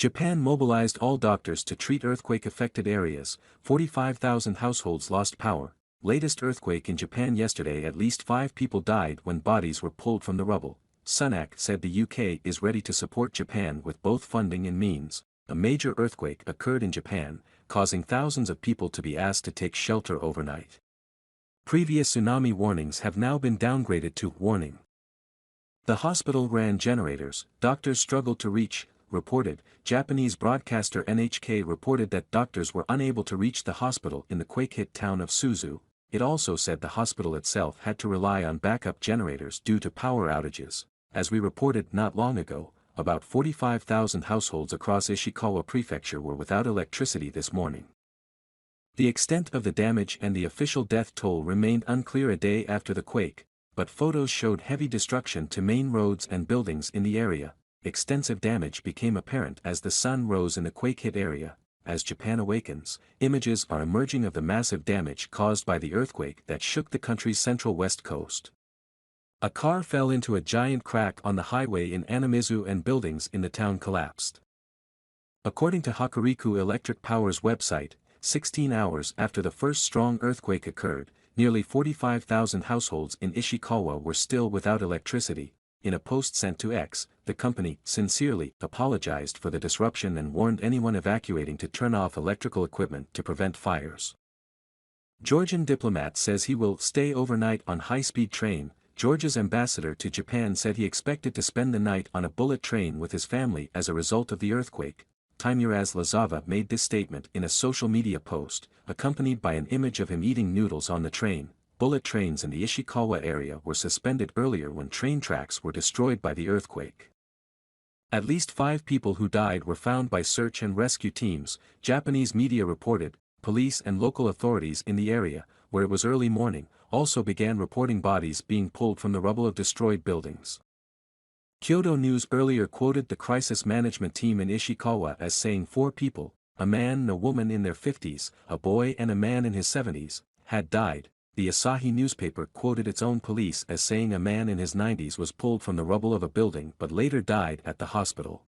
Japan mobilized all doctors to treat earthquake-affected areas, 45,000 households lost power. Latest earthquake in Japan yesterday, at least 5 people died when bodies were pulled from the rubble. Sunak said the UK is ready to support Japan with both funding and means. A major earthquake occurred in Japan, causing thousands of people to be asked to take shelter overnight. Previous tsunami warnings have now been downgraded to warning. The hospital ran generators, doctors struggled to reach, reported. Japanese broadcaster NHK reported that doctors were unable to reach the hospital in the quake-hit town of Suzu. It also said the hospital itself had to rely on backup generators due to power outages. As we reported not long ago, about 45,000 households across Ishikawa prefecture were without electricity this morning. The extent of the damage and the official death toll remained unclear a day after the quake, but photos showed heavy destruction to main roads and buildings in the area. Extensive damage became apparent as the sun rose in the quake-hit area. As Japan awakens, images are emerging of the massive damage caused by the earthquake that shook the country's central west coast. A car fell into a giant crack on the highway in Anamizu and buildings in the town collapsed. According to Hokuriku Electric Power's website, 16 hours after the first strong earthquake occurred, nearly 45,000 households in Ishikawa were still without electricity. In a post sent to X, the company sincerely apologized for the disruption and warned anyone evacuating to turn off electrical equipment to prevent fires. Georgian diplomat says he will stay overnight on high-speed train. Georgia's ambassador to Japan said he expected to spend the night on a bullet train with his family as a result of the earthquake. Taimuraz Lazava made this statement in a social media post, accompanied by an image of him eating noodles on the train. Bullet trains in the Ishikawa area were suspended earlier when train tracks were destroyed by the earthquake. At least 5 people who died were found by search and rescue teams, Japanese media reported. Police and local authorities in the area, where it was early morning, also began reporting bodies being pulled from the rubble of destroyed buildings. Kyodo News earlier quoted the crisis management team in Ishikawa as saying 4 people, a man and a woman in their 50s, a boy and a man in his 70s, had died. The Asahi newspaper quoted its own police as saying a man in his 90s was pulled from the rubble of a building but later died at the hospital.